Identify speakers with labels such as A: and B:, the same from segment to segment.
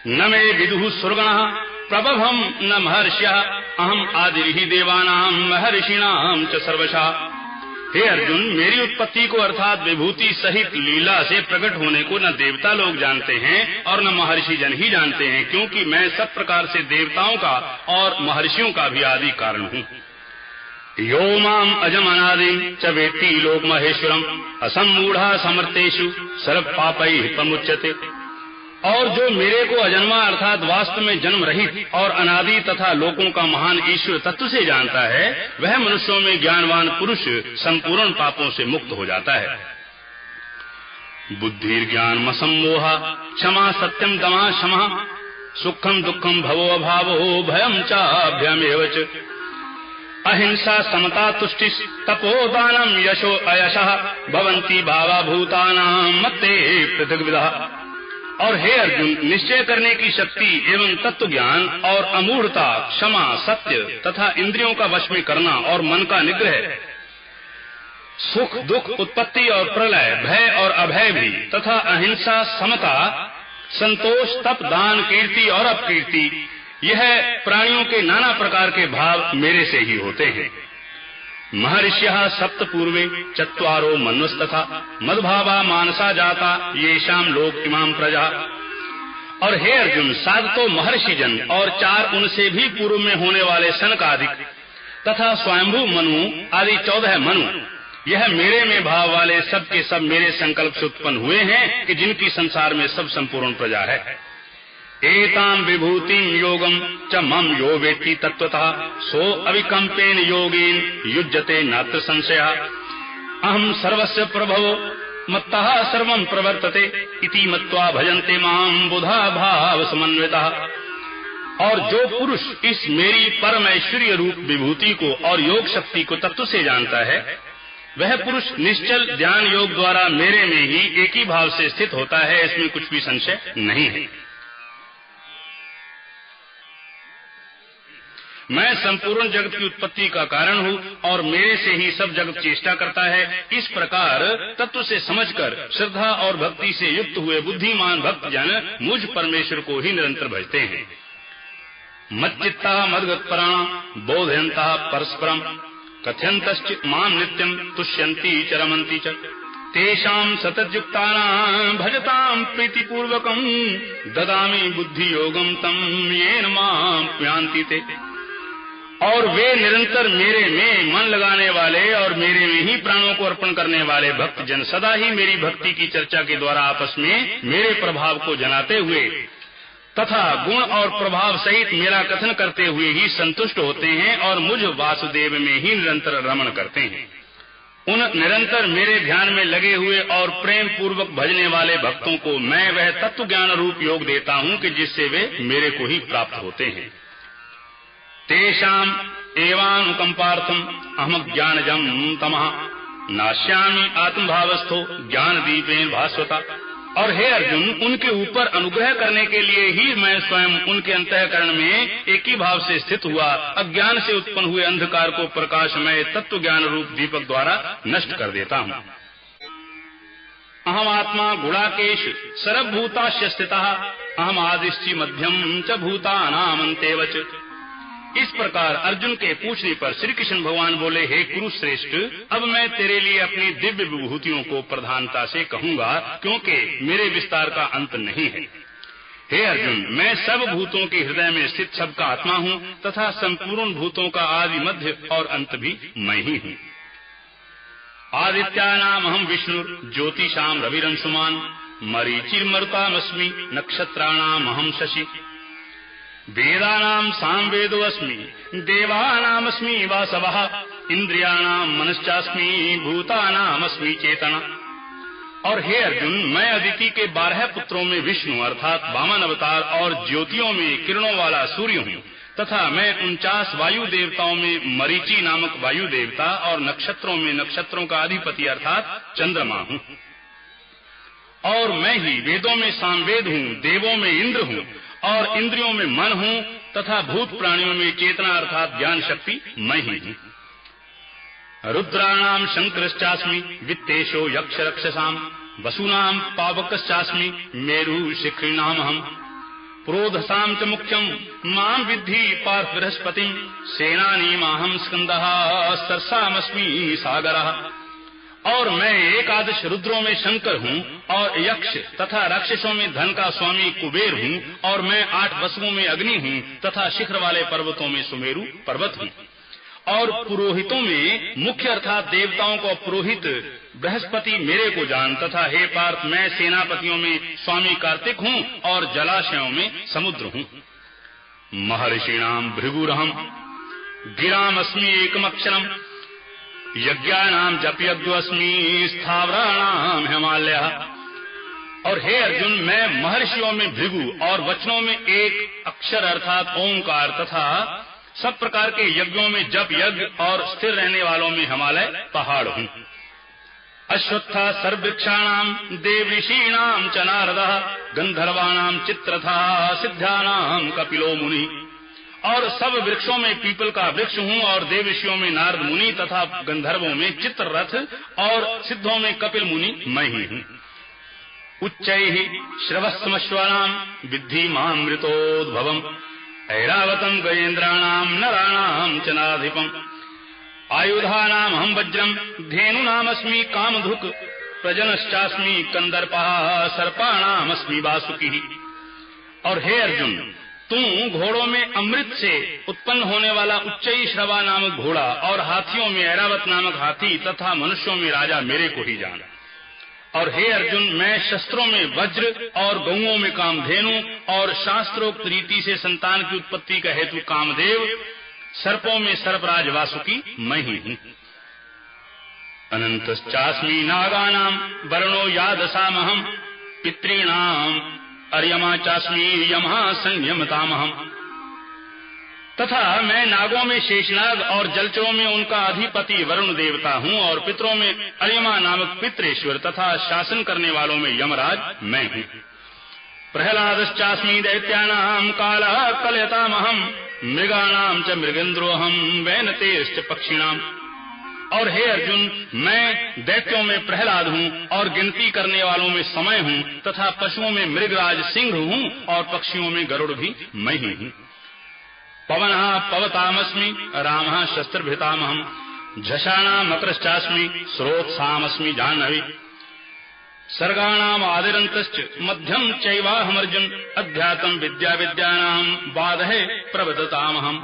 A: न मे विदुः सुरगणः प्रबभम न महर्षियः अहम आदिर्हि देवानां महर्षिणां च सर्वशः। हे अर्जुन, मेरी उत्पत्ति को अर्थात विभूति सहित लीला से प्रकट होने को न देवता लोग जानते हैं और न महर्षि जन ही जानते हैं, क्योंकि मैं सब प्रकार से देवताओं का और महर्षियों का भी आदि कारण हूँ। यो माम अजम अनादिम च वेत्ति लोक महेश्वरम असमूढ़ा समर्थेषु सर्व पापैः प्रमुच्यते। और जो मेरे को अजन्मा अर्थात वास्तव में जन्म रहित और अनादि तथा लोकों का महान ईश्वर तत्व से जानता है, वह मनुष्यों में ज्ञानवान पुरुष संपूर्ण पापों से मुक्त हो जाता है। बुद्धिर ज्ञान सम्मोहा क्षमा सत्यम दमा क्षमा सुखम दुखम भवो अभावो भयम चाभ्यमेव च अहिंसा समता तुष्टि तपोदानम यशो अयशः भवन्ति भावा भूतानां मत्ते पृथग्विधः। और हे अर्जुन, निश्चय करने की शक्ति एवं तत्व ज्ञान और अमूढ़ता, क्षमा, सत्य तथा इंद्रियों का वश में करना और मन का निग्रह, सुख दुख, उत्पत्ति और प्रलय, भय और अभय भी तथा अहिंसा, समता, संतोष, तप, दान, कीर्ति और अपकीर्ति, यह प्राणियों के नाना प्रकार के भाव मेरे से ही होते हैं। महर्षियः सप्त पूर्वे चत्वारो मन्वस्तथा मद्भावा मानसा जाता येषाम लोक इमाम प्रजा। और हे अर्जुन, 7 तो महर्षि जन और 4 उनसे भी पूर्व में होने वाले सनकादिक तथा स्वयंभू मनु आदि 14 मनु, यह मेरे में भाव वाले सब के सब मेरे संकल्प से उत्पन्न हुए हैं कि जिनकी संसार में सब संपूर्ण प्रजा है। एतां विभूतिं योगम च मम यो वेत्ति तत्वतः सो अविकम्पेन योगेन युज्यते नात्र संशयः। अहम सर्वस्य प्रभवो मत्तः सर्वं प्रवर्तते इति मत्वा भजन्ते मां बुधा भाव समन्वितः। और जो पुरुष इस मेरी परम ऐश्वर्य रूप विभूति को और योग शक्ति को तत्व से जानता है, वह पुरुष निश्चल ध्यान योग द्वारा मेरे में ही एक ही भाव से स्थित होता है, इसमें कुछ भी संशय नहीं है। मैं संपूर्ण जगत की उत्पत्ति का कारण हूँ और मेरे से ही सब जगत चेष्टा करता है। इस प्रकार तत्व से समझकर श्रद्धा और भक्ति से युक्त हुए बुद्धिमान भक्त जन मुझ परमेश्वर को ही निरंतर भजते हैं। मच्चित्ता मद्गत्पराणा बोधयन्तः परस्परम कथयन्तश्च माम नित्यम तुष्यन्ति च रमन्ति च तेषां सततयुक्तानां भजतां प्रीतिपूर्वकं ददामि बुद्धि योगम तम येन मां प्यान्ति ते। और वे निरंतर मेरे में मन लगाने वाले और मेरे में ही प्राणों को अर्पण करने वाले भक्त जन सदा ही मेरी भक्ति की चर्चा के द्वारा आपस में मेरे प्रभाव को जनाते हुए तथा गुण और प्रभाव सहित मेरा कथन करते हुए ही संतुष्ट होते हैं और मुझ वासुदेव में ही निरंतर रमण करते हैं। उन निरंतर मेरे ध्यान में लगे हुए और प्रेम पूर्वक भजने वाले भक्तों को मैं वह तत्व ज्ञान रूप योग देता हूँ कि जिससे वे मेरे को ही प्राप्त होते हैं। तेषाम एवानुकंपार्थम अहम ज्ञानजं तमः नाश्यामि आत्मभावस्थो ज्ञान दीपेन भास्वता। और हे अर्जुन, उनके ऊपर अनुग्रह करने के लिए ही मैं स्वयं उनके अंतःकरण में एक ही भाव से स्थित हुआ अज्ञान से उत्पन्न हुए अंधकार को प्रकाशमय तत्व ज्ञान रूप दीपक द्वारा नष्ट कर देता हूँ। अहम आत्मा गुणाकेश सर्वभूताश्च स्थितः अहम आदिश्च मध्यम च भूतानामन्तेव च। इस प्रकार अर्जुन के पूछने पर श्री कृष्ण भगवान बोले, हे कुरुश्रेष्ठ, अब मैं तेरे लिए अपनी दिव्य विभूतियों को प्रधानता से कहूंगा, क्योंकि मेरे विस्तार का अंत नहीं है। हे अर्जुन, मैं सब भूतों के हृदय में स्थित सबका आत्मा हूँ तथा संपूर्ण भूतों का आदि मध्य और अंत भी मैं ही हूँ। आदित्यानाम अहम विष्णु ज्योतिषाम रविरंशुमान मरीचिर्मरुतामस्मि नक्षत्राणाम अहम शशि वेदानां सामवेदोऽस्मि देवानामस्मि वासवः इंद्रियाणां मनश्चास्मि भूतानामस्मि चेतना। और हे अर्जुन, मैं अदिति के 12 पुत्रों में विष्णु अर्थात वामन अवतार और ज्योतियों में किरणों वाला सूर्य हूँ तथा मैं 49 वायु देवताओं में मरीचि नामक वायु देवता और नक्षत्रों में नक्षत्रों का अधिपति अर्थात चंद्रमा हूँ। और मैं ही वेदों में सामवेद हूँ, देवों में इंद्र हूँ और इंद्रियों में मन हूँ तथा भूत प्राणियों में चेतना अर्थात ज्ञान शक्ति मैं ही हूँ। रुद्राणाम शंकरश्चास्मि वित्तेशो यक्ष रक्षसाम वसूनाम पावकश्चास्मि मेरु शिखरिणाम हम पुरोधसाम च मुख्यम मां विद्धि पार्थ बृहस्पतिम सेनानीमाहं स्कंदः सरसामस्मि सागरः। और मैं एकादश रुद्रों में शंकर हूँ और यक्ष तथा राक्षसों में धन का स्वामी कुबेर हूँ और मैं 8 वसुओं में अग्नि हूँ तथा शिखर वाले पर्वतों में सुमेरु पर्वत हूँ। और पुरोहितों में मुख्य अर्थात देवताओं को पुरोहित बृहस्पति मेरे को जान तथा हे पार्थ मैं सेनापतियों में स्वामी कार्तिक हूँ और जलाशयों में समुद्र हूँ। महर्षिणाम भृगुरहम गिराम अस्मि एकमक्षरम यज्ञानाम जपयज्ञस्मि स्थावराणाम हिमालय। और हे अर्जुन मैं महर्षियों में भृगु और वचनों में एक अक्षर अर्थात ओंकार तथा सब प्रकार के यज्ञों में जप यज्ञ और स्थिर रहने वालों में हिमालय पहाड़ हूँ। अश्वत्था सर्ववृक्षाणाम देवऋषीणाम च नारदः गंधर्वाणाम चित्रथा सिद्धानाम कपिलो मुनि। और सब वृक्षों में पीपल का वृक्ष हूँ और देवऋषियों में नारद मुनि तथा गंधर्वों में चित्ररथ और सिद्धों में कपिल मुनि मैं ही हूँ। उच्चैः श्रवस्तमश्वानाम विद्धि मामृतोद्भवम् ऐरावतम गजेन्द्राणाम नराणाम च नाधिपम् आयुधानाम हम वज्रम धेनुनामस्मि कामधुक् प्रजनश्चास्मि कंदर्पः सर्पाणामस्मि वासुकी। और हे अर्जुन तू घोड़ों में अमृत से उत्पन्न होने वाला उच्चई श्रवा नामक घोड़ा और हाथियों में ऐरावत नामक हाथी तथा मनुष्यों में राजा मेरे को ही जान। और हे अर्जुन मैं शस्त्रों में वज्र और गौओं में कामधेनु और शास्त्रोक्त रीति से संतान की उत्पत्ति का हेतु कामदेव सर्पों में सर्पराज वासुकी मैं ही हूँ। अनंतश्चास्मि नागानाम वर्णो यादसामहम पितॄणाम अर्यमा चास्मि यमः संयमतामहम। तथा मैं नागों में शेषनाग और जलचरों में उनका अधिपति वरुण देवता हूँ और पितरों में अर्यमा नामक पितरेश्वर तथा शासन करने वालों में यमराज मैं हूँ। प्रहलादश्चास्मि दैत्यानाम कालः कलयतामहम मृगाणाम च मृगेन्द्रोऽहं वैनतेश्च पक्षिणाम। और हे अर्जुन मैं दैत्यों में प्रहलाद हूँ और गिनती करने वालों में समय हूँ तथा पशुओं में मृगराज सिंह हूँ और पक्षियों में गरुड़ भी मैं ही हूँ। पवनः पवतामस्मि रामः शस्त्रभृतामहम् झषाणाम् मकरश्चास्मि स्रोतसामस्मि जाह्नवी। सर्गाणाम आदिरन्तश्च मध्यम चैवाहमर्जुन अध्यात्म विद्या विद्यानाम बाधे प्रवदतामहम्।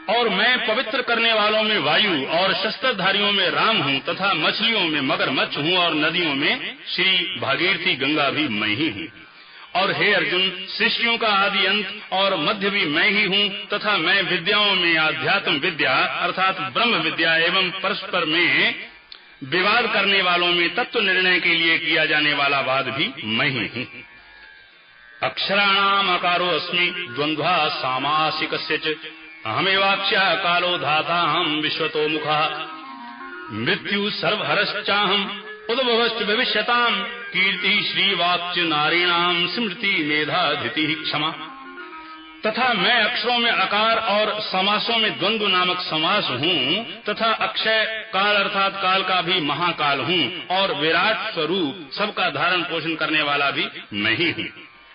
A: और मैं पवित्र करने वालों में वायु और शस्त्रधारियों में राम हूँ तथा मछलियों में मगरमच्छ हूँ और नदियों में श्री भागीरथी गंगा भी मैं ही हूँ। और हे अर्जुन सृष्टियों का आदि अंत और मध्य भी मैं ही हूँ तथा मैं विद्याओं में आध्यात्म विद्या अर्थात ब्रह्म विद्या एवं परस्पर में विवाद करने वालों में तत्व निर्णय के लिए किया जाने वाला वाद भी मैं ही हूँ। अक्षराणाम अकारो अस्मि द्वंद्वा सामासिकस्य च अहमेवाक्ष्यः कालो धाताहं विश्वतो मुखः। मृत्यु सर्वहरश्चाहम् उद्भवश्च भविष्यताम् कीर्ति श्रीवाक्च नारीणाम स्मृति मेधा धृति क्षमा। तथा मैं अक्षरों में आकार और समासों में द्वंद्व नामक समास हूँ तथा अक्षय काल अर्थात काल का भी महाकाल हूँ और विराट स्वरूप सबका धारण पोषण करने वाला भी मैं ही हूँ।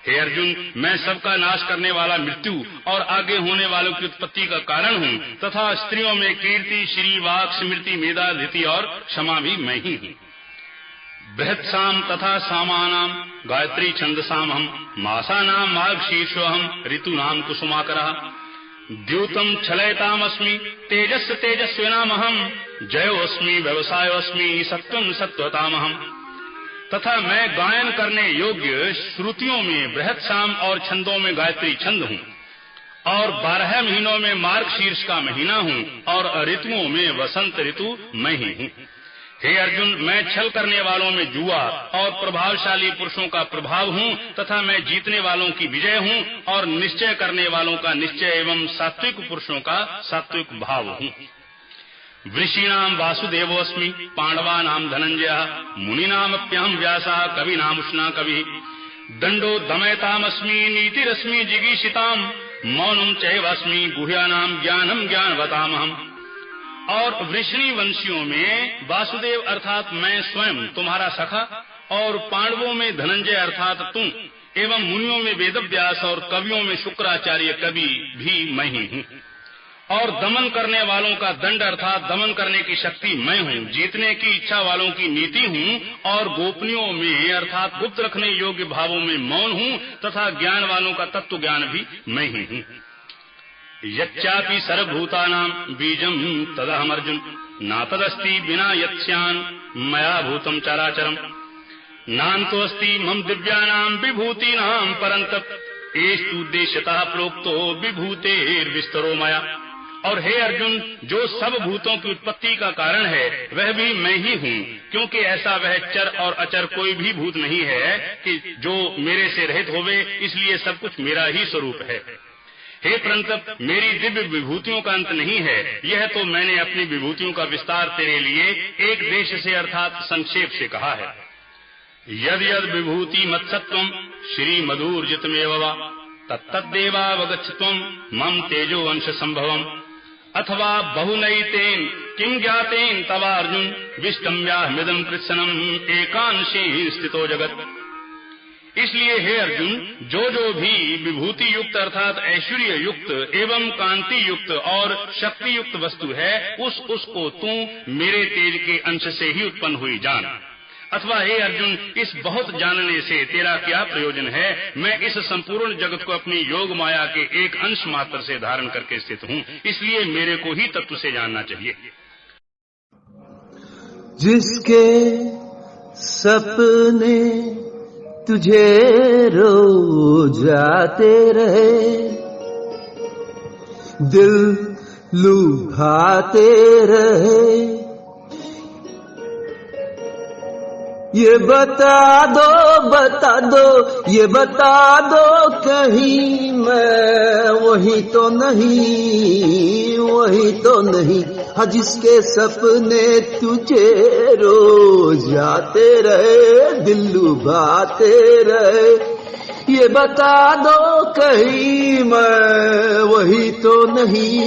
A: हे अर्जुन मैं सबका नाश करने वाला मृत्यु और आगे होने वालों की उत्पत्ति का कारण हूँ तथा स्त्रियों में कीर्ति श्री वाक् स्मृति मेधा धृति और क्षमा भी मैं ही हूँ। बृहत्साम तथा सामानाम गायत्री छंदसामहम मासानाम मार्गशीर्षोऽहं ऋतूनाम कुसुमाकरः। द्यूतम छलयतामस्मि तेजस् तेजस्विनामहम जयोऽस्मि व्यवसायोऽस्मि सत्वं सत्वतामहम। तथा मैं गायन करने योग्य श्रुतियों में बृहत्साम और छंदों में गायत्री छंद हूँ और 12 महीनों में मार्गशीर्ष का महीना हूँ और ऋतुओं में वसंत ऋतु मैं ही हूँ। हे अर्जुन मैं छल करने वालों में जुआ और प्रभावशाली पुरुषों का प्रभाव हूँ तथा मैं जीतने वालों की विजय हूँ और निश्चय करने वालों का निश्चय एवं सात्विक पुरुषों का सात्विक भाव हूँ। वृषीणाम वासुदेवोऽस्मि पांडवानाम धनंजयः मुनीनामप्यहं व्यासः कवीनामुष्णा कविः। दंडो दमयतामस्मि नीतिरस्मि जिगीषिताम् मौनं चैवास्मि गुह्यानाम ज्ञानं ज्ञानवतामहम्। और वृषणी वंशियों में वासुदेव अर्थात मैं स्वयं तुम्हारा सखा और पांडवों में धनंजय अर्थात तुम एवं मुनियों में वेदव्यास और कवियों में शुक्राचार्य कवि भी मैं ही हूँ। और दमन करने वालों का दंड अर्थात दमन करने की शक्ति मैं हूँ, जीतने की इच्छा वालों की नीति हूँ और गोपनीयों में अर्थात गुप्त रखने योग्य भावों में मौन हूँ तथा ज्ञान वालों का तत्व ज्ञान भी मैं ही हूँ। यच्चापि सर्वभूतानां बीजं तदहम् अर्जुन नातदस्ति विना यत्स्यान् मया भूतं चराचरम् नान्तोऽस्ति मम दिव्यानां विभूतीनां परन्तप एस्तु उद्देश्यतः प्रोक्तो विभूतेर्विस्तरो मया। और हे अर्जुन, जो सब भूतों की उत्पत्ति का कारण है वह भी मैं ही हूँ, क्योंकि ऐसा वह चर और अचर कोई भी भूत नहीं है कि जो मेरे से रहित होवे, इसलिए सब कुछ मेरा ही स्वरूप है। हे परंतप, मेरी दिव्य विभूतियों का अंत नहीं है, यह तो मैंने अपनी विभूतियों का विस्तार तेरे लिए एक देश से अर्थात संक्षेप से कहा है। यद यद विभूति मत्सत्वम श्री मधुर्जितमेव वा तत्तद्देवावगच्छत्वम मम तेजो अंश संभवम अथवा बहुनैतेन किं ज्ञातेन तवार्जुन विष्टम्याहमिदं कृत्स्नम एकांशे स्थितो जगत। इसलिए हे अर्जुन, जो भी विभूति युक्त अर्थात ऐश्वर्य युक्त एवं कांति युक्त और शक्ति युक्त वस्तु है, उसको तू मेरे तेज के अंश से ही उत्पन्न हुई जान। अथवा हे अर्जुन, इस बहुत जानने से तेरा क्या प्रयोजन है? मैं इस संपूर्ण जगत को अपनी योग माया के एक अंश मात्र से धारण करके स्थित हूँ, इसलिए मेरे को ही तत्व से जानना चाहिए।
B: जिसके सपने तुझे रोज आते रहे, दिल लुभाते रहे, ये बता दो, ये बता दो कहीं मैं वही तो नहीं, हाँ जिसके सपने तुझे रोज आते रहे, दिल लुभाते रहे, ये बता दो कहीं मैं वही तो नहीं।